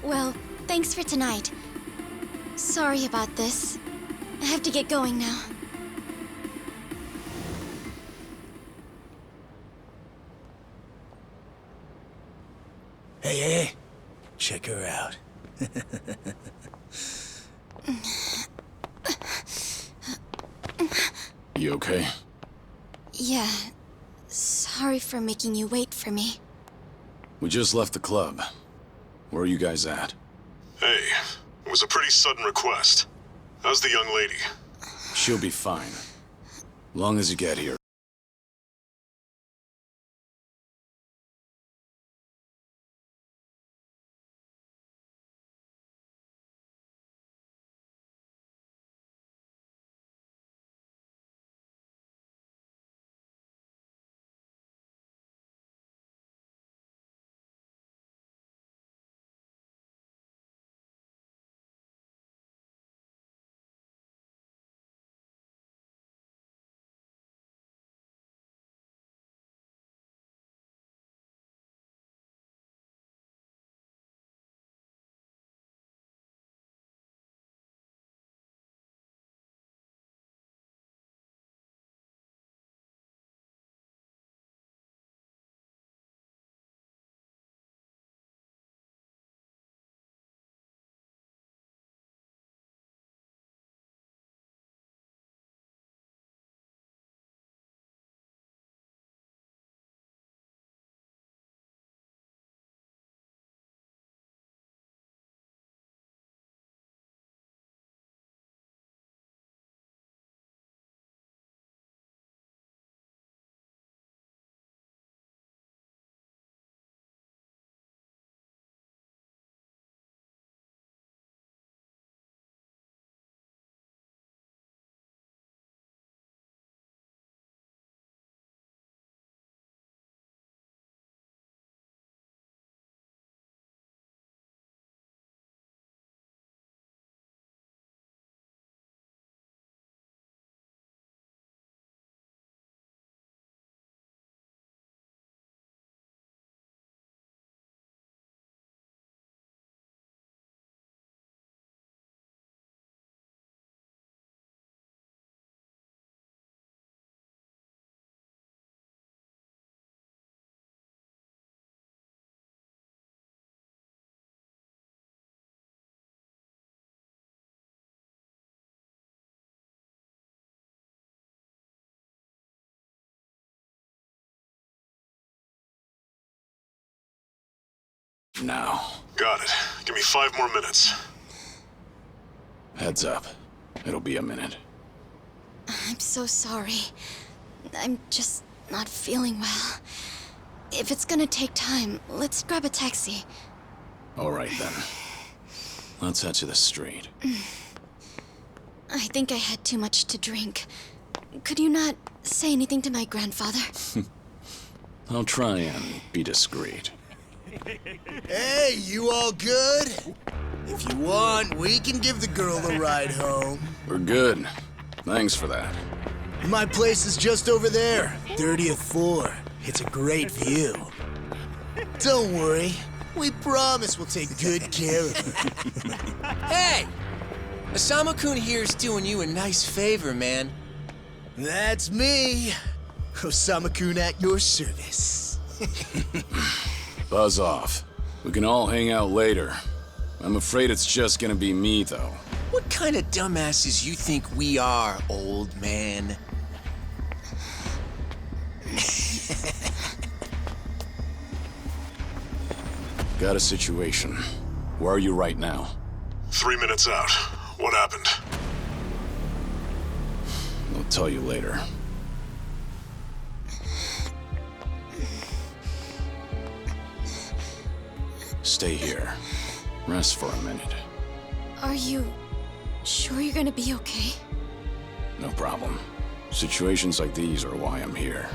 Well, thanks for tonight. Sorry about this. I have to get going now. Hey, check her out. You okay? Yeah. Sorry for making you wait for me. We just left the club. Where are you guys at? Hey, it was a pretty sudden request. How's the young lady? She'll be fine. Long as you get here. Now. Got it. Give me 5 more minutes. Heads up. It'll be a minute. I'm so sorry. I'm just not feeling well. If it's gonna take time, let's grab a taxi. All right, then. Let's head to the street. I think I had too much to drink. Could you not say anything to my grandfather? I'll try and be discreet. Hey, you all good? If you want, we can give the girl a ride home. We're good. Thanks for that. My place is just over there, 30th floor. It's a great view. Don't worry, we promise we'll take good care of her. Hey! Osamu-kun here's doing you a nice favor, man. That's me, Osamu-kun at your service. Buzz off. We can all hang out later. I'm afraid it's just gonna be me, though. What kind of dumbasses you think we are, old man? Got a situation. Where are you right now? 3 minutes out. What happened? I'll tell you later. Stay here. Rest for a minute. Are you sure you're gonna be okay? No problem. Situations like these are why I'm here.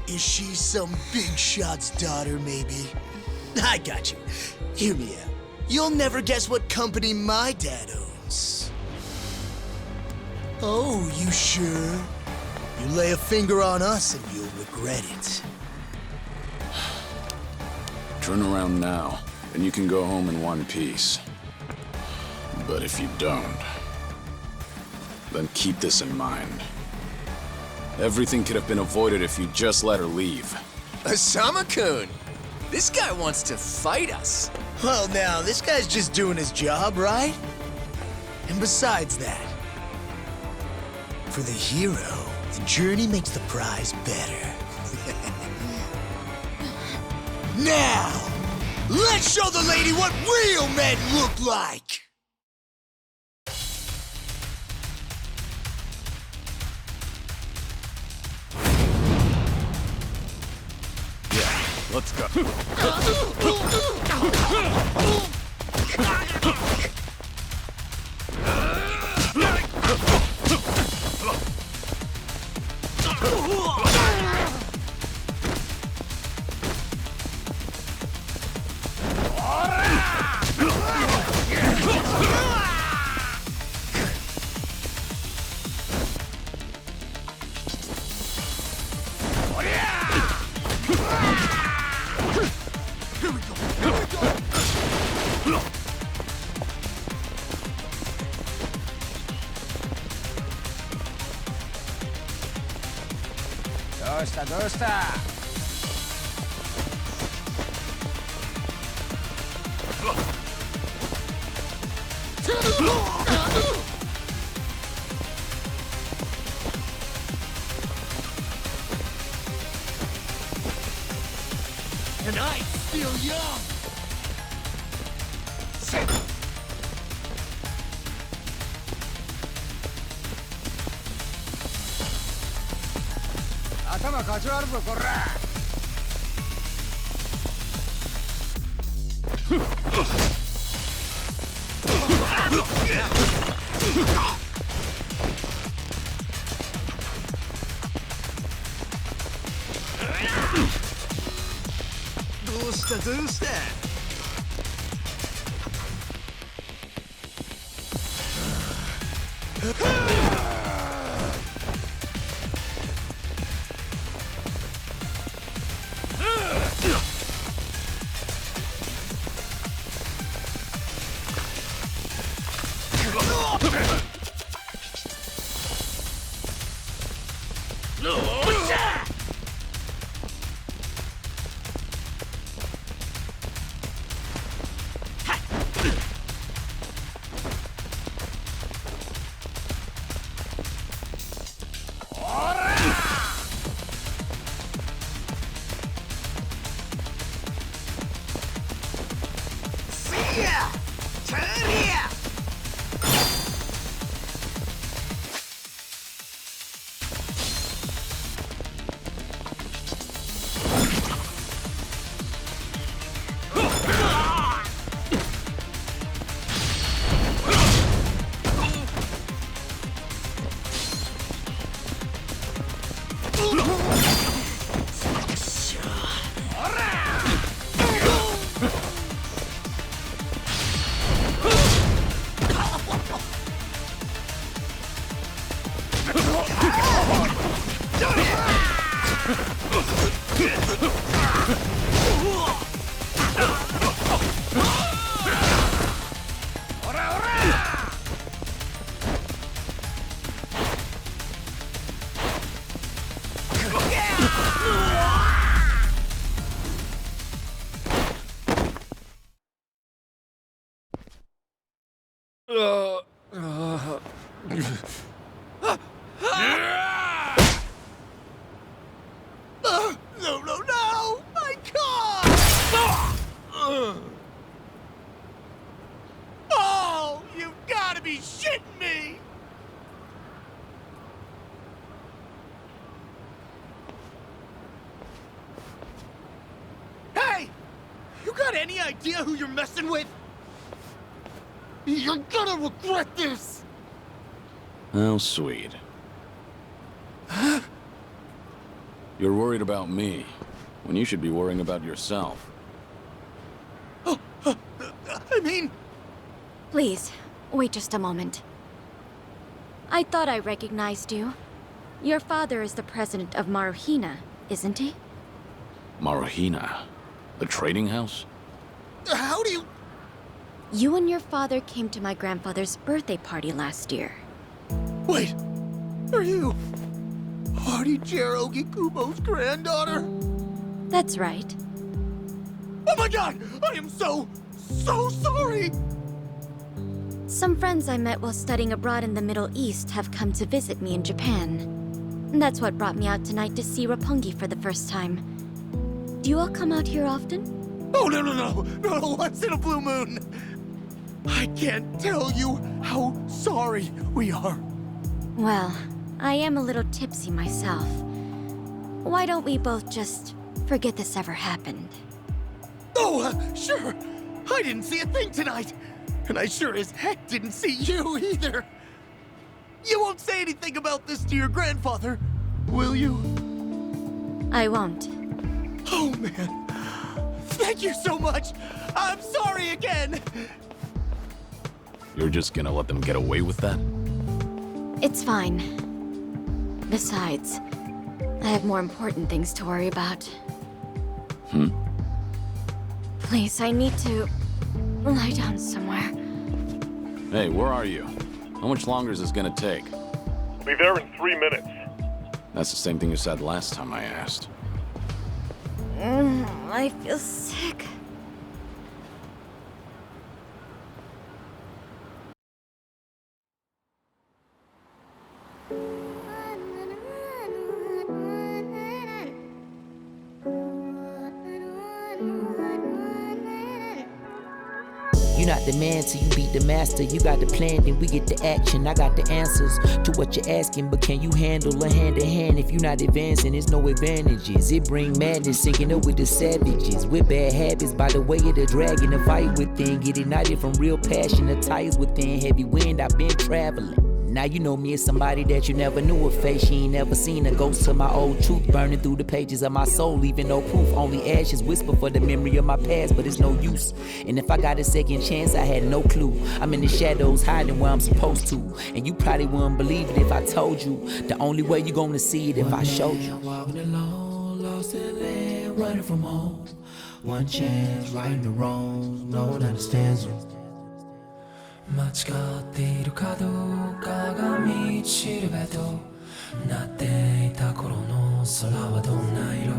Is she some big shot's daughter, maybe? I got you. Hear me out. You'll never guess what company my dad owns. Oh, you sure? You lay a finger on us and you'll regret it. Turn around now, and you can go home in one piece. But if you don't, then keep this in mind. Everything could have been avoided if you just let her leave. Osama-kun! This guy wants to fight us. Well, now, this guy's just doing his job, right? And besides that, for the hero, the journey makes the prize better. Now, let's show the lady what real men look like! Let's go. And I'm still young! Do that. No! My car! Oh, you've got to be shitting me! Hey! You got any idea who you're messing with? You're gonna regret this! How sweet. You're worried about me, when you should be worrying about yourself. I mean... Please, wait just a moment. I thought I recognized you. Your father is the president of Maruhina, isn't he? Maruhina? The trading house? How do you... You and your father came to my grandfather's birthday party last year. Wait, are you... Artie Kubo's granddaughter? That's right. Oh my god! I am so sorry! Some friends I met while studying abroad in the Middle East have come to visit me in Japan. And that's what brought me out tonight to see Roppongi for the first time. Do you all come out here often? Oh, no, once in a blue moon! I can't tell you how sorry we are. Well, I am a little tipsy myself. Why don't we both just forget this ever happened? Oh, sure. I didn't see a thing tonight. And I sure as heck didn't see you either. You won't say anything about this to your grandfather, will you? I won't. Oh, man. Thank you so much. I'm sorry again. You're just gonna let them get away with that? It's fine. Besides, I have more important things to worry about. Please, I need to lie down somewhere. Hey, where are you? How much longer is this gonna take? Be there in 3 minutes. That's the same thing you said last time I asked. I feel sick. You not the man till you beat the master. You got the plan, then we get the action. I got the answers to what you're asking, but can you handle a hand to hand? If you not advancing, there's no advantages. It bring madness, sinking up with the savages. With bad habits, by the way of the dragon, the fight within. Get ignited from real passion, the tires within. Heavy wind, I've been traveling. Now you know me as somebody that you never knew a face. She ain't never seen a ghost to my old truth, burning through the pages of my soul, leaving no proof. Only ashes whisper for the memory of my past, but it's no use. And if I got a second chance, I had no clue. I'm in the shadows, hiding where I'm supposed to. And you probably wouldn't believe it if I told you. The only way you gonna see it if I showed you. Walking alone, lost in land, running from home. One chance, righting the wrongs, no one understands you. 間違っているかどうかが道しるべとなっていた頃の空はどんな色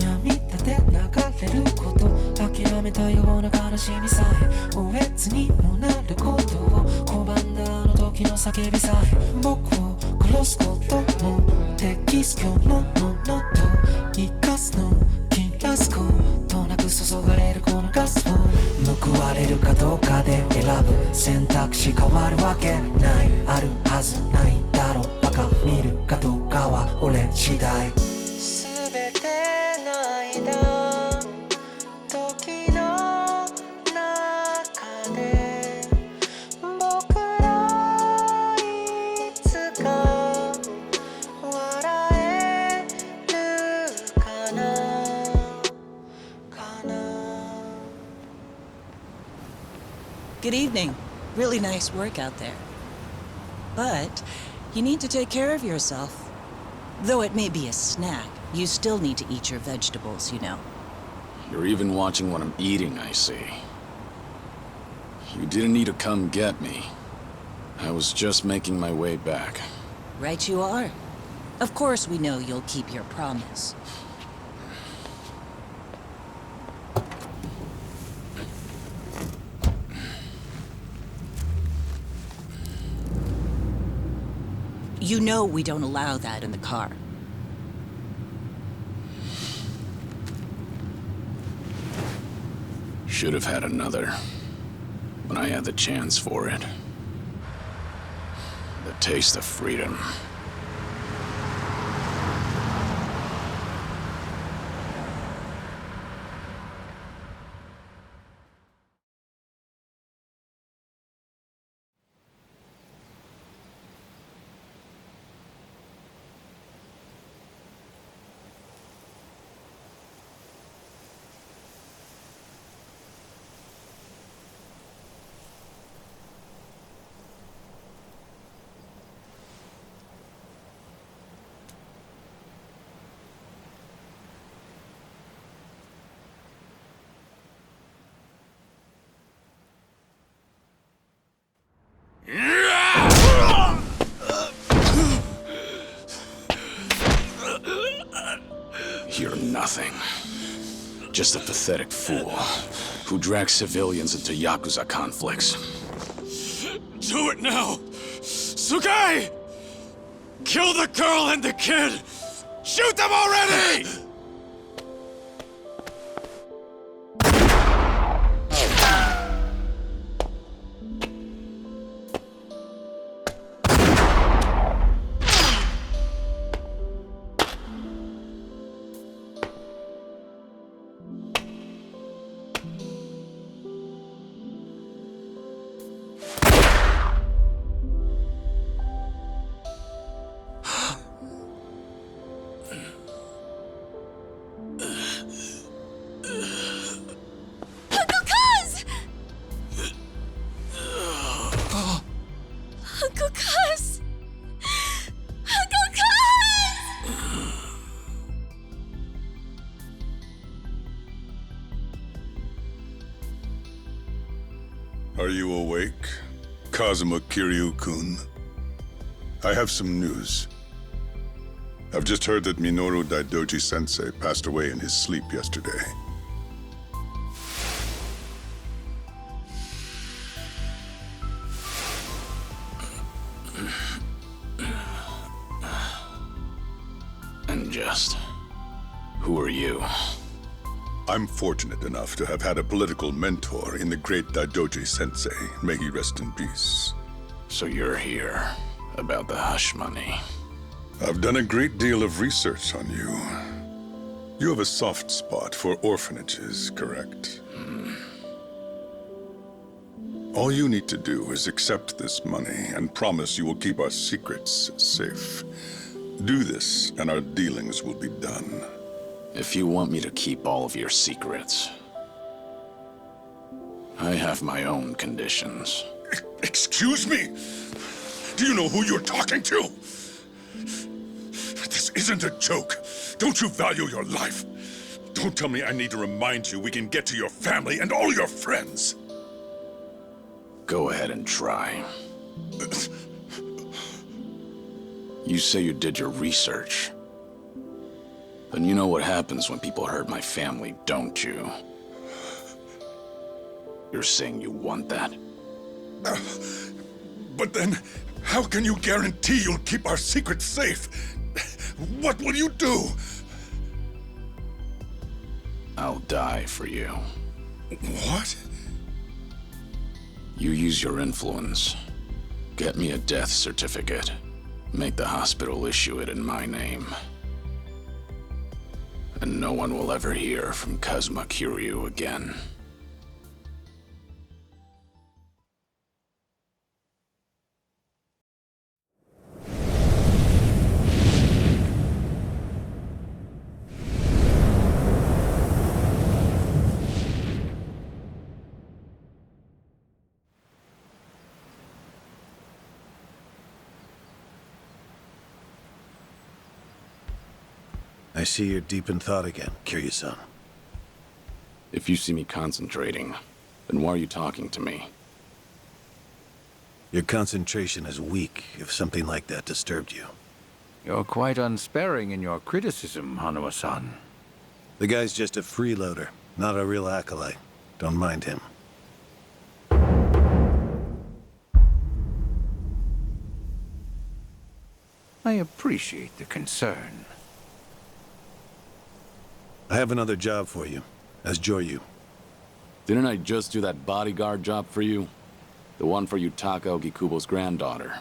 涙で流れること諦めたような悲しみさえおえつにもなることを拒んだあの時の叫びさえ僕を殺すことも適す今日のものと生かすの切らすことなく注がれるこのガスを報われるかどうかで選ぶ選択肢変わるわけないあるはずないだろバカ見るかどうかは俺次第全ての間時の中で僕らいつか笑えるかな Good evening. Really nice work out there. But you need to take care of yourself. Though it may be a snack, you still need to eat your vegetables, you know. You're even watching what I'm eating, I see. You didn't need to come get me. I was just making my way back. Right you are. Of course we know you'll keep your promise. You know we don't allow that in the car. Should have had another. When I had the chance for it. The taste of freedom. Just a pathetic fool who drags civilians into Yakuza conflicts. Do it now! Sugai! Kill the girl and the kid! Shoot them already! Are you awake, Kazuma Kiryu-kun? I have some news. I've just heard that Minoru Daidoji-sensei passed away in his sleep yesterday. And just... who are you? I'm fortunate enough to have had a political mentor in the great Daidoji-sensei. May he rest in peace. So you're here about the hush money. I've done a great deal of research on you. You have a soft spot for orphanages, correct? All you need to do is accept this money and promise you will keep our secrets safe. Do this, and our dealings will be done. If you want me to keep all of your secrets, I have my own conditions. Excuse me? Do you know who you're talking to? This isn't a joke. Don't you value your life? Don't tell me I need to remind you we can get to your family and all your friends. Go ahead and try. You say you did your research. Then you know what happens when people hurt my family, don't you? You're saying you want that? But then, how can you guarantee you'll keep our secrets safe? What will you do? I'll die for you. What? You use your influence. Get me a death certificate. Make the hospital issue it in my name. And no one will ever hear from Kazuma Kiryu again. I see you're deep in thought again, Kiryu-san. If you see me concentrating, then why are you talking to me? Your concentration is weak if something like that disturbed you. You're quite unsparing in your criticism, Hanuma-san. The guy's just a freeloader, not a real acolyte. Don't mind him. I appreciate the concern. I have another job for you, as Joryu. Didn't I just do that bodyguard job for you? The one for Yutaka Ogikubo's granddaughter.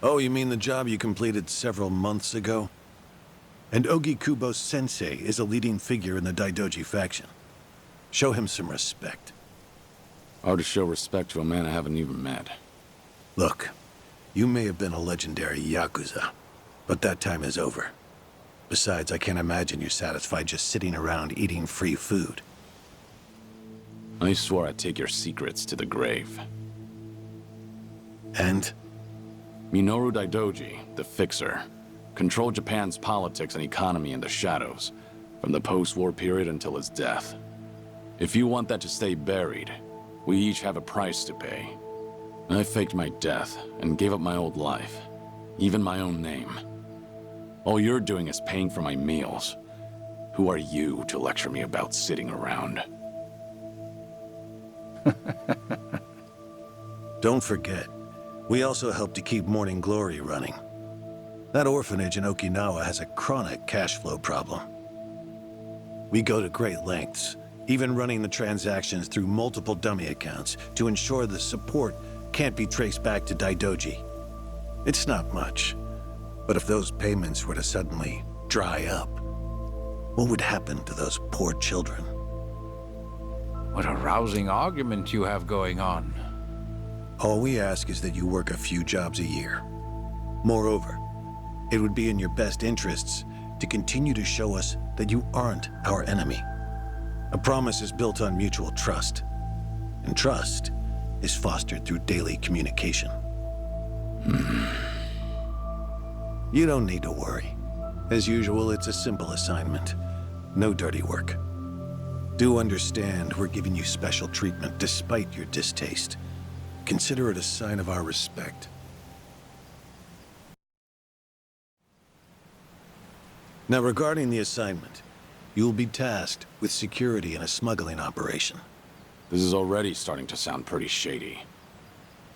Oh, you mean the job you completed several months ago? And Ogikubo's sensei is a leading figure in the Daidoji faction. Show him some respect. Hard to show respect to a man I haven't even met. Look, you may have been a legendary Yakuza, but that time is over. Besides, I can't imagine you're satisfied just sitting around eating free food. I swore I'd take your secrets to the grave. And? Minoru Daidoji, the Fixer, controlled Japan's politics and economy in the shadows, from the post-war period until his death. If you want that to stay buried, we each have a price to pay. I faked my death and gave up my old life, even my own name. All you're doing is paying for my meals. Who are you to lecture me about sitting around? Don't forget, we also help to keep Morning Glory running. That orphanage in Okinawa has a chronic cash flow problem. We go to great lengths, even running the transactions through multiple dummy accounts to ensure the support can't be traced back to Daidoji. It's not much, but if those payments were to suddenly dry up, what would happen to those poor children? What a rousing argument you have going on. All we ask is that you work a few jobs a year. Moreover, it would be in your best interests to continue to show us that you aren't our enemy. A promise is built on mutual trust, and trust is fostered through daily communication. You don't need to worry. As usual, it's a simple assignment. No dirty work. Do understand we're giving you special treatment despite your distaste. Consider it a sign of our respect. Now, regarding the assignment, you'll be tasked with security in a smuggling operation. This is already starting to sound pretty shady.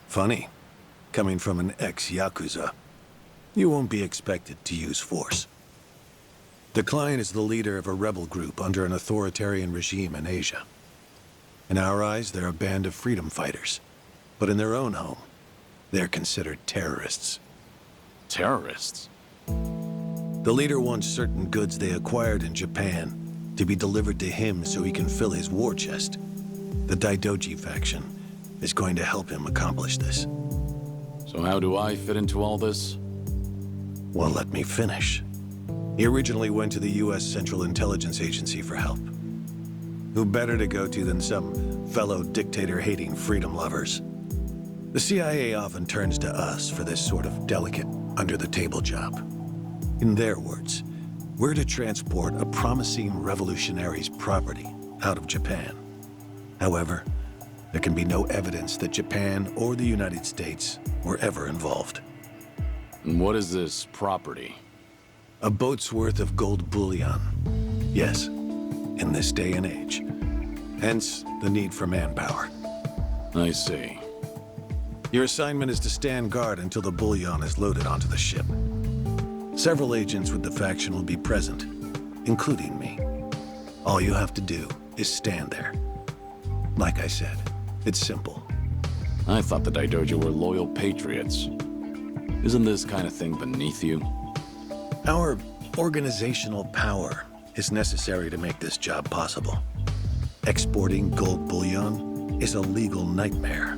Funny, coming from an ex-Yakuza. You won't be expected to use force. The client is the leader of a rebel group under an authoritarian regime in Asia. In our eyes, they're a band of freedom fighters. But in their own home, they're considered terrorists. Terrorists? The leader wants certain goods they acquired in Japan to be delivered to him so he can fill his war chest. The Daidoji faction is going to help him accomplish this. So how do I fit into all this? Well, let me finish. He originally went to the U.S. Central Intelligence Agency for help. Who better to go to than some fellow dictator-hating freedom lovers? The CIA often turns to us for this sort of delicate, under-the-table job. In their words, we're to transport a promising revolutionary's property out of Japan. However, there can be no evidence that Japan or the United States were ever involved. And what is this property? A boat's worth of gold bullion. Yes, in this day and age. Hence, the need for manpower. I see. Your assignment is to stand guard until the bullion is loaded onto the ship. Several agents with the faction will be present, including me. All you have to do is stand there. Like I said, it's simple. I thought the Daidoji were loyal patriots. Isn't this kind of thing beneath you? Our organizational power is necessary to make this job possible. Exporting gold bullion is a legal nightmare.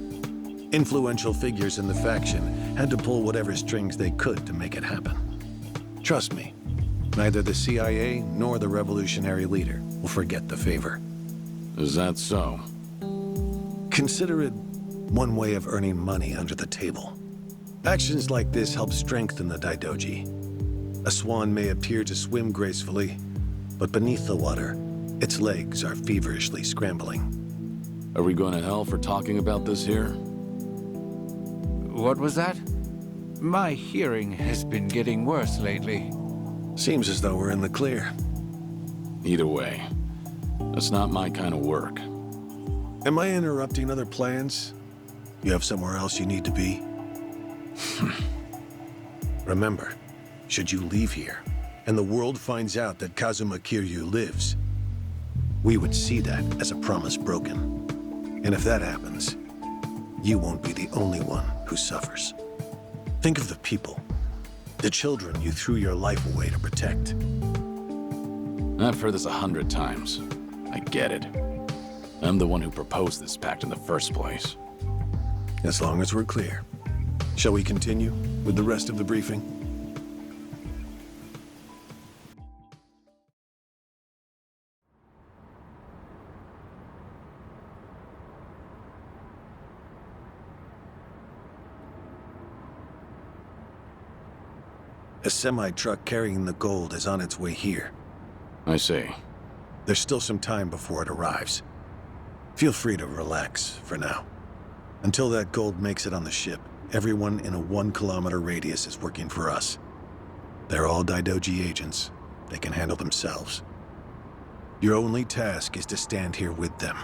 Influential figures in the faction had to pull whatever strings they could to make it happen. Trust me, neither the CIA nor the revolutionary leader will forget the favor. Is that so? Consider it one way of earning money under the table. Actions like this help strengthen the Daidoji. A swan may appear to swim gracefully, but beneath the water, its legs are feverishly scrambling. Are we going to hell for talking about this here? What was that? My hearing has been getting worse lately. Seems as though we're in the clear. Either way, that's not my kind of work. Am I interrupting other plans? You have somewhere else you need to be? Remember, should you leave here, and the world finds out that Kazuma Kiryu lives, we would see that as a promise broken. And if that happens, you won't be the only one who suffers. Think of the people, the children you threw your life away to protect. I've heard this 100 times. I get it. I'm the one who proposed this pact in the first place. As long as we're clear. Shall we continue with the rest of the briefing? A semi-truck carrying the gold is on its way here. I see. There's still some time before it arrives. Feel free to relax for now. Until that gold makes it on the ship, everyone in a 1-kilometer radius is working for us. They're all Daidoji agents. They can handle themselves. Your only task is to stand here with them.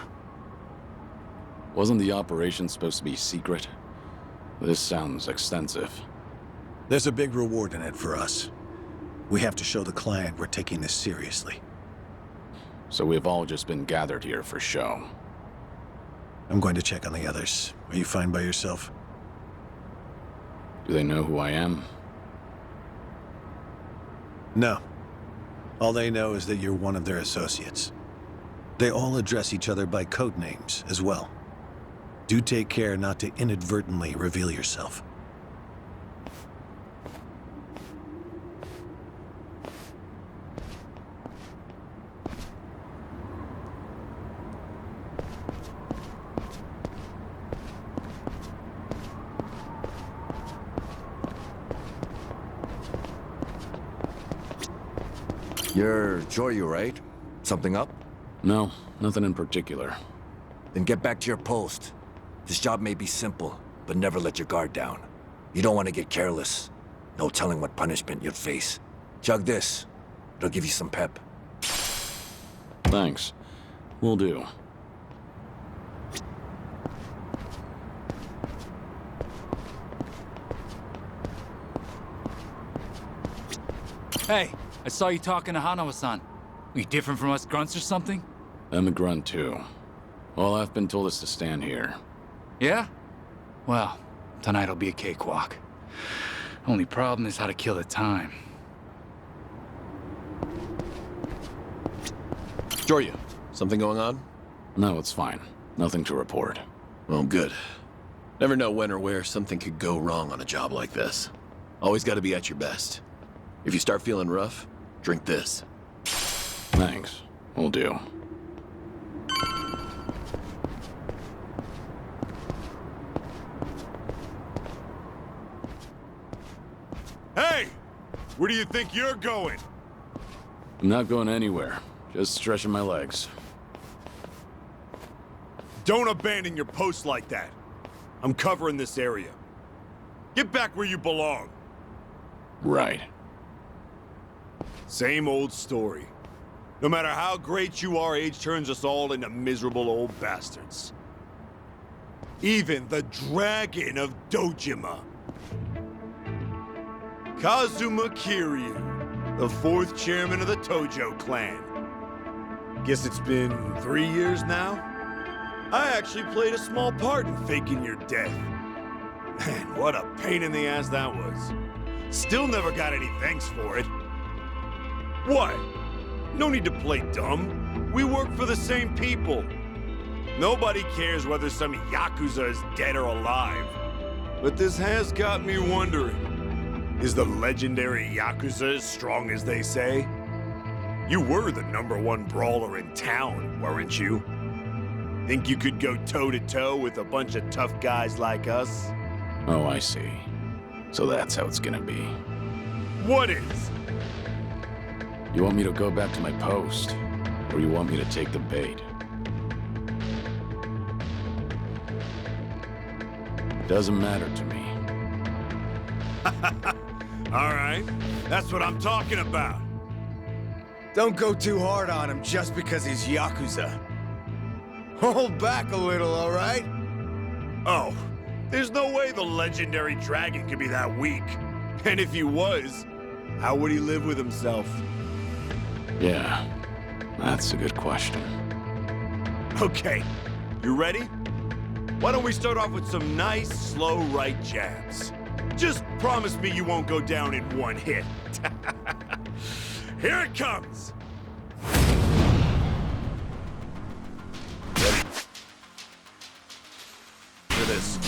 Wasn't the operation supposed to be secret? This sounds extensive. There's a big reward in it for us. We have to show the client we're taking this seriously. So we've all just been gathered here for show. I'm going to check on the others. Are you fine by yourself? Do they know who I am? No. All they know is that you're one of their associates. They all address each other by code names as well. Do take care not to inadvertently reveal yourself. You're Joryu, right? Something up? No, nothing in particular. Then get back to your post. This job may be simple, but never let your guard down. You don't want to get careless. No telling what punishment you'd face. Chug this. It'll give you some pep. Thanks. Will do. Hey, I saw you talking to Hanawa-san. Are you different from us grunts or something? I'm a grunt too. All I've been told is to stand here. Yeah? Well, tonight'll be a cakewalk. Only problem is how to kill the time. Joryu, something going on? No, it's fine. Nothing to report. Well, good. Never know when or where something could go wrong on a job like this. Always gotta be at your best. If you start feeling rough, drink this. Thanks. Will do. Hey! Where do you think you're going? I'm not going anywhere. Just stretching my legs. Don't abandon your post like that. I'm covering this area. Get back where you belong. Right. Same old story. No matter how great you are, age turns us all into miserable old bastards. Even the Dragon of Dojima. Kazuma Kiryu, the fourth chairman of the Tojo clan. Guess it's been 3 years now? I actually played a small part in faking your death. Man, what a pain in the ass that was. Still never got any thanks for it. What? No need to play dumb. We work for the same people. Nobody cares whether some Yakuza is dead or alive. But this has got me wondering. Is the legendary Yakuza as strong as they say? You were the #1 brawler in town, weren't you? Think you could go toe-to-toe with a bunch of tough guys like us? Oh, I see. So that's how it's gonna be. What is? You want me to go back to my post? Or you want me to take the bait? Doesn't matter to me. All right, that's what I'm talking about. Don't go too hard on him just because he's Yakuza. Hold back a little, all right? Oh, there's no way the legendary dragon could be that weak. And if he was, how would he live with himself? Yeah, that's a good question. Okay, you ready? Why don't we start off with some nice, slow right jabs? Just promise me you won't go down in one hit. Here it comes! For this.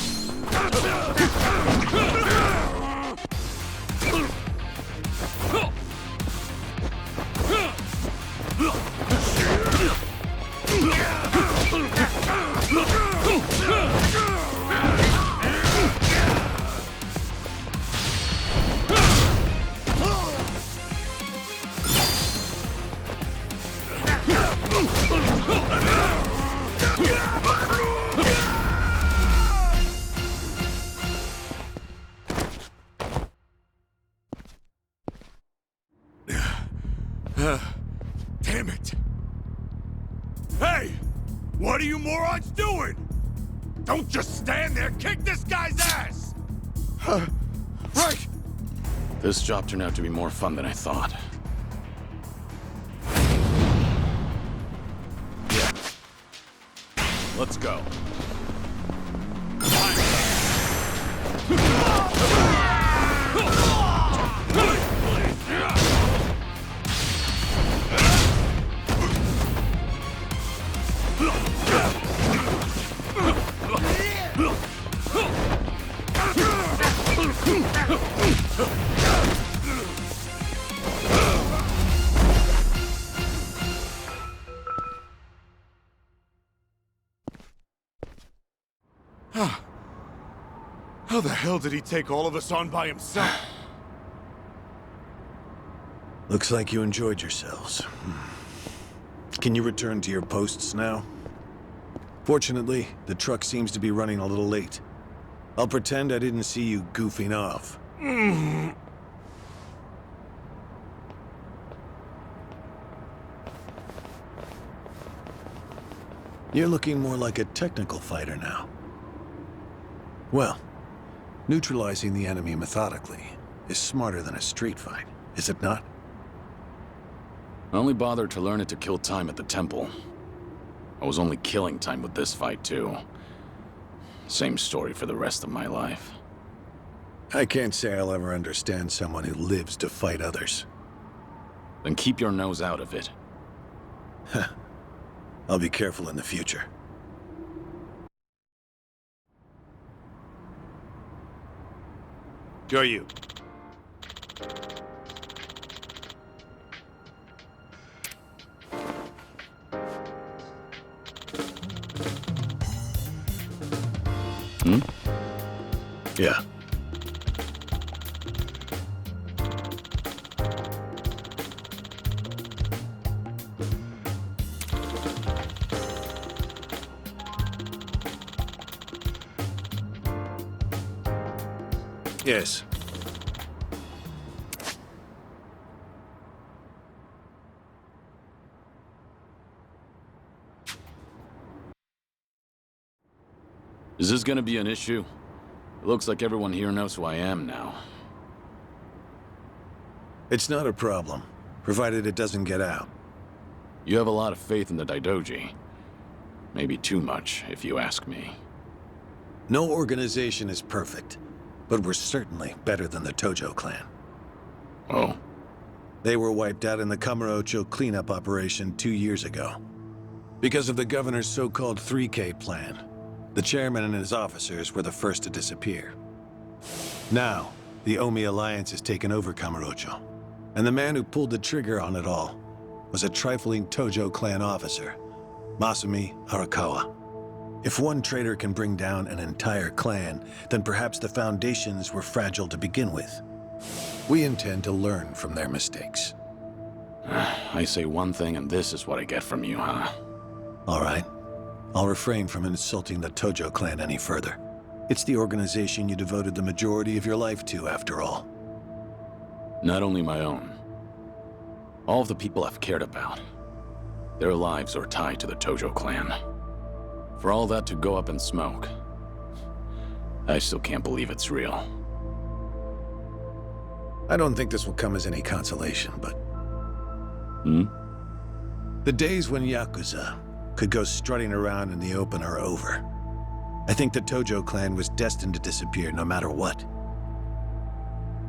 Damn it. Hey! What are you morons doing? Don't just stand there, kick this guy's ass! Right! This job turned out to be more fun than I thought. Yeah. Let's go. How the hell did he take all of us on by himself? Looks like you enjoyed yourselves. Can you return to your posts now? Fortunately, the truck seems to be running a little late. I'll pretend I didn't see you goofing off. You're looking more like a technical fighter now. Well, neutralizing the enemy methodically is smarter than a street fight, is it not? I only bothered to learn it to kill time at the temple. I was only killing time with this fight, too. Same story for the rest of my life. I can't say I'll ever understand someone who lives to fight others. Then keep your nose out of it. I'll be careful in the future. Go you. Yeah. Yes. Is this gonna be an issue? It looks like everyone here knows who I am now. It's not a problem, provided it doesn't get out. You have a lot of faith in the Daidoji. Maybe too much, if you ask me. No organization is perfect, but we're certainly better than the Tojo clan. Oh? They were wiped out in the Kamurocho cleanup operation 2 years ago. Because of the governor's so-called 3K plan, the chairman and his officers were the first to disappear. Now, the Omi Alliance has taken over Kamurocho, and the man who pulled the trigger on it all was a trifling Tojo clan officer, Masumi Arakawa. If one traitor can bring down an entire clan, then perhaps the foundations were fragile to begin with. We intend to learn from their mistakes. I say one thing and this is what I get from you, huh? All right. I'll refrain from insulting the Tojo clan any further. It's the organization you devoted the majority of your life to, after all. Not only my own. All of the people I've cared about. Their lives are tied to the Tojo clan. For all that to go up in smoke, I still can't believe it's real. I don't think this will come as any consolation, but... The days when Yakuza could go strutting around in the open are over. I think the Tojo clan was destined to disappear no matter what.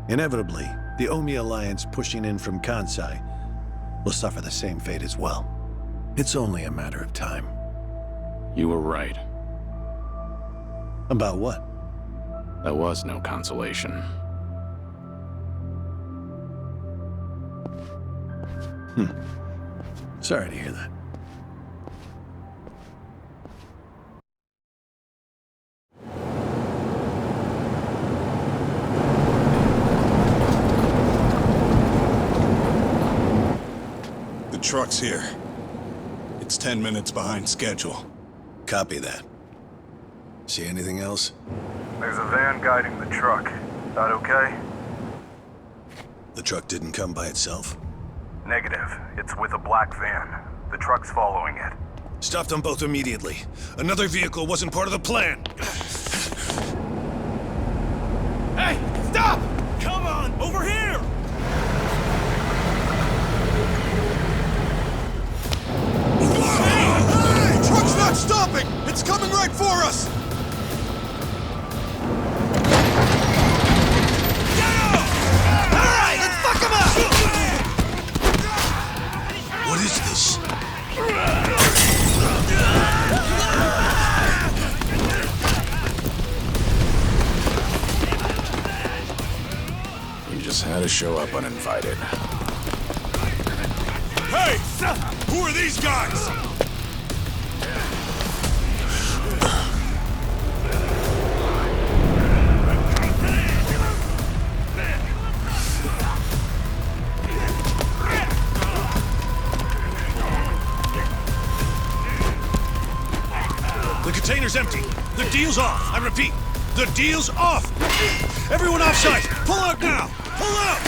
Inevitably, the Omi Alliance pushing in from Kansai will suffer the same fate as well. It's only a matter of time. You were right. About what? That was no consolation. Sorry to hear that. The truck's here. It's 10 minutes behind schedule. Copy that. See anything else? There's a van guiding the truck. That okay? The truck didn't come by itself? Negative. It's with a black van. The truck's following it. Stop them both immediately. Another vehicle wasn't part of the plan. Hey, stop! Come on, over here! Hey! Truck's not stopping! It's coming right for us! Alright, let's fuck him up! What is this? You just had to show up uninvited. Hey! Who are these guys? The container's empty. The deal's off. I repeat, the deal's off. Everyone offside. Pull out now. Pull out.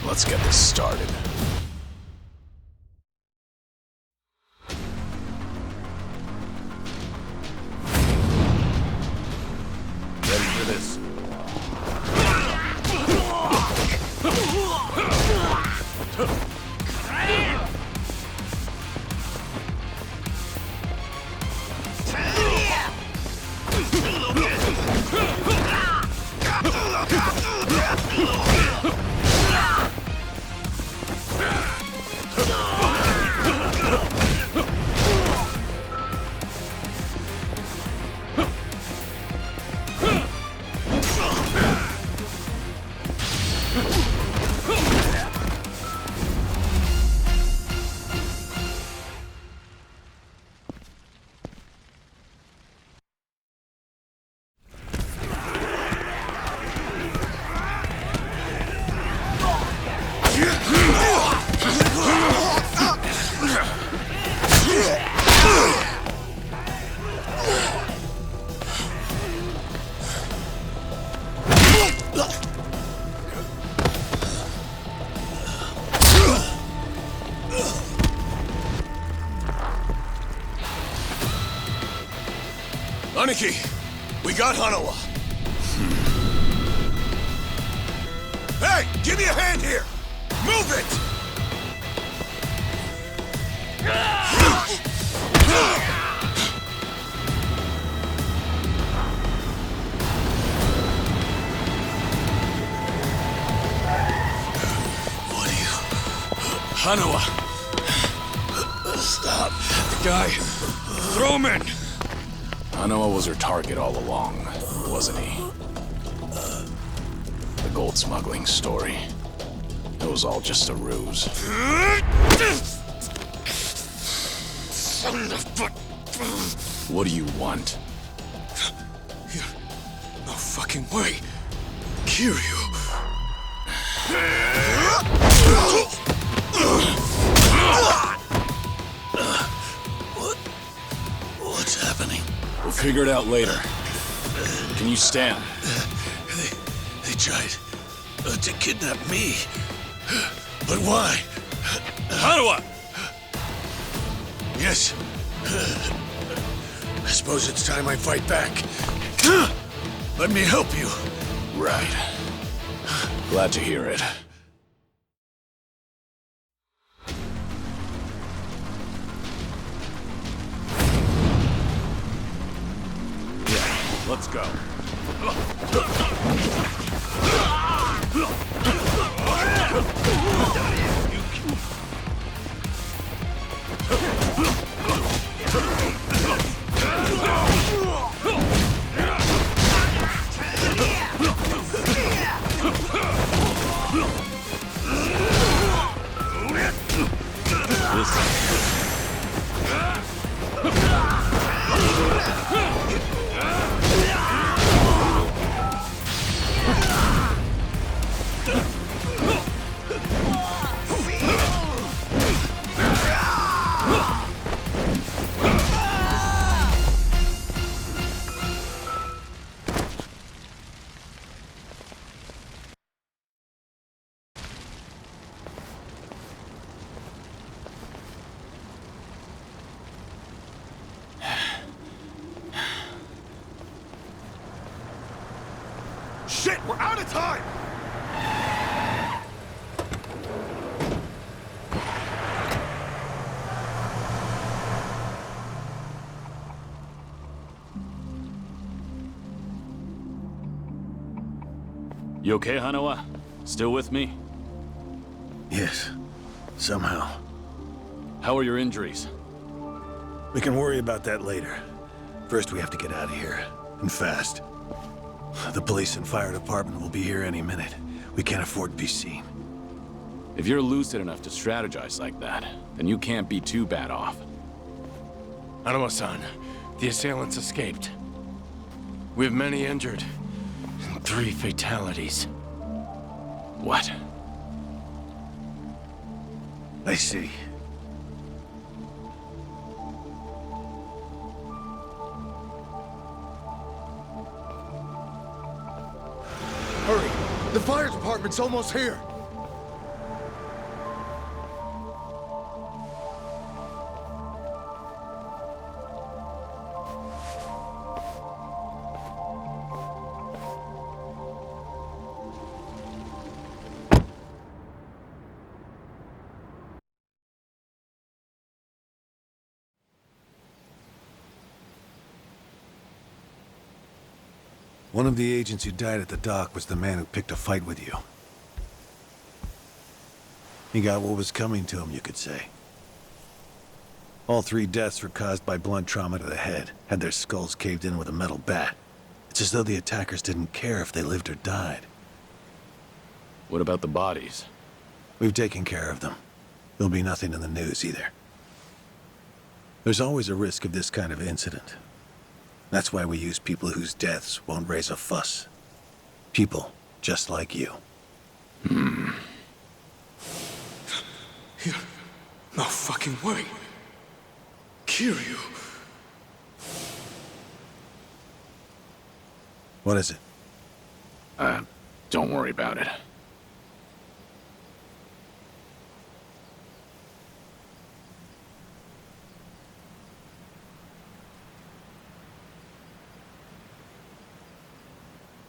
Let's get this started. Ready for this? Aniki, we got Hanawa. Hey, give me a hand here! Move it! What are you... Hanawa! Stop. The guy... Throw him in! Hanawa was her target all along, wasn't he? The gold smuggling story. It was all just a ruse. Son of a... What do you want? No fucking way. Kiryu. What's happening? We'll figure it out later. Can you stand? They tried to kidnap me. But why? Hanawa! Yes. I suppose it's time I fight back. Let me help you. Right. Glad to hear it. Yeah, let's go. Shit, we're out of time! You okay, Hanawa? Still with me? Yes. Somehow. How are your injuries? We can worry about that later. First, we have to get out of here. And fast. The police and fire department will be here any minute. We can't afford to be seen. If you're lucid enough to strategize like that, then you can't be too bad off. Hanawa-san, the assailants escaped. We have many injured. And 3 fatalities. What? I see. Hurry! The fire department's almost here! One of the agents who died at the dock was the man who picked a fight with you. He got what was coming to him, you could say. All 3 deaths were caused by blunt trauma to the head, had their skulls caved in with a metal bat. It's as though the attackers didn't care if they lived or died. What about the bodies? We've taken care of them. There'll be nothing in the news either. There's always a risk of this kind of incident. That's why we use people whose deaths won't raise a fuss. People just like you. No fucking way. Kiryu. What is it? Don't worry about it.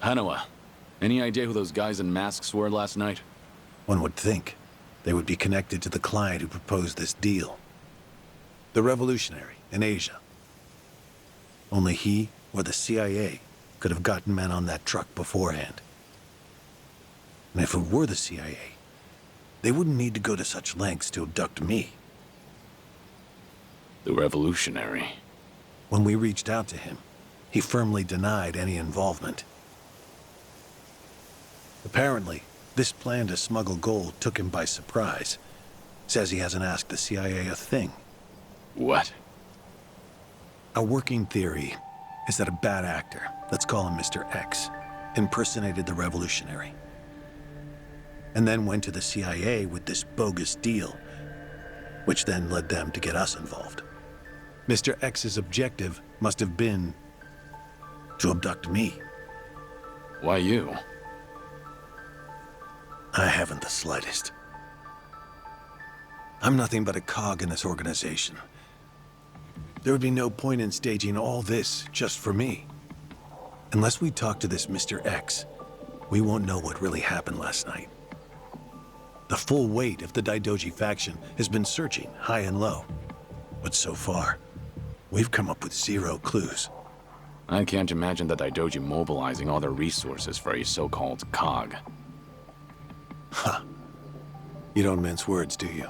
Hanawa, any idea who those guys in masks were last night? One would think they would be connected to the client who proposed this deal. The revolutionary in Asia. Only he or the CIA could have gotten men on that truck beforehand. And if it were the CIA, they wouldn't need to go to such lengths to abduct me. The revolutionary. When we reached out to him, he firmly denied any involvement. Apparently, this plan to smuggle gold took him by surprise. Says he hasn't asked the CIA a thing. What? A working theory is that a bad actor, let's call him Mr. X, impersonated the revolutionary. And then went to the CIA with this bogus deal, which then led them to get us involved. Mr. X's objective must have been to abduct me. Why you? I haven't the slightest. I'm nothing but a cog in this organization. There would be no point in staging all this just for me. Unless we talk to this Mr. X, we won't know what really happened last night. The full weight of the Daidoji faction has been searching high and low. But so far, we've come up with 0 clues. I can't imagine the Daidoji mobilizing all their resources for a so-called cog. Huh. You don't mince words, do you?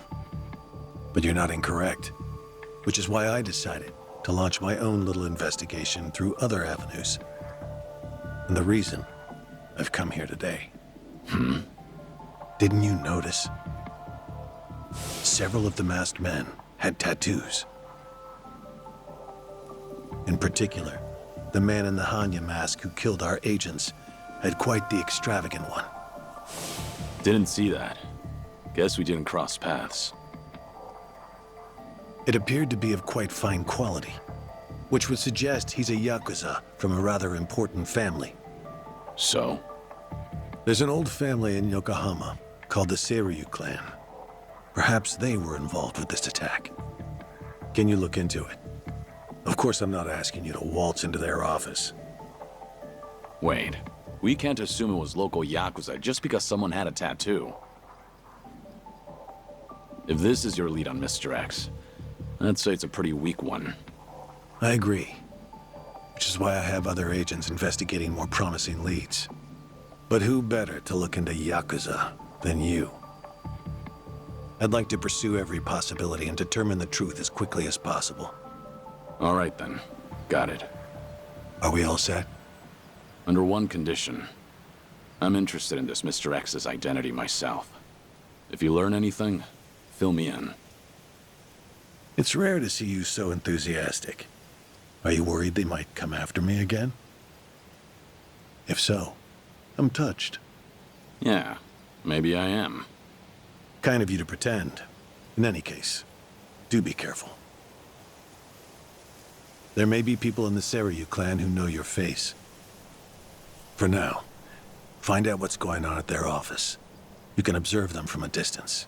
But you're not incorrect. Which is why I decided to launch my own little investigation through other avenues. And the reason I've come here today. Didn't you notice? Several of the masked men had tattoos. In particular, the man in the Hanya mask who killed our agents had quite the extravagant one. Didn't see that. Guess we didn't cross paths. It appeared to be of quite fine quality, which would suggest he's a Yakuza from a rather important family. So? There's an old family in Yokohama called the Seiryu clan. Perhaps they were involved with this attack. Can you look into it? Of course, I'm not asking you to waltz into their office. Wait, We can't assume it was local Yakuza just because someone had a tattoo. If this is your lead on Mr. X, I'd say it's a pretty weak one. I agree. Which is why I have other agents investigating more promising leads. But who better to look into Yakuza than you? I'd like to pursue every possibility and determine the truth as quickly as possible. All right then. Got it. Are we all set? Under one condition. I'm interested in this Mr. X's identity myself. If you learn anything, fill me in. It's rare to see you so enthusiastic. Are you worried they might come after me again? If so, I'm touched. Yeah, maybe I am. Kind of you to pretend. In any case, do be careful. There may be people in the Seiryu clan who know your face. For now, find out what's going on at their office. You can observe them from a distance.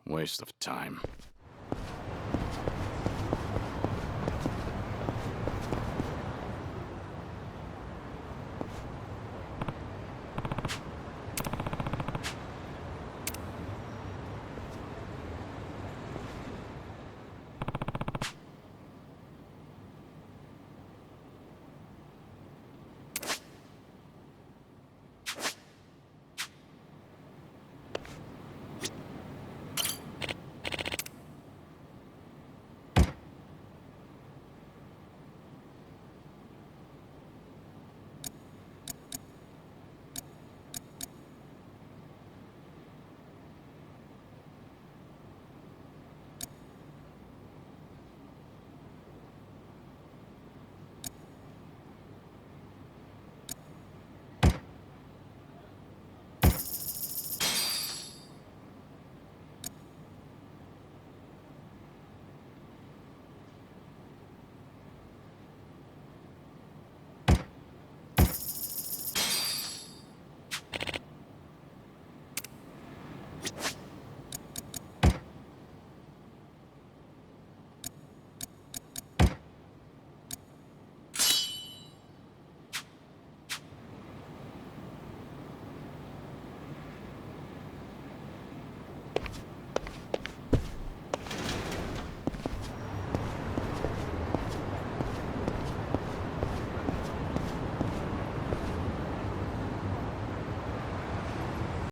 Waste of time.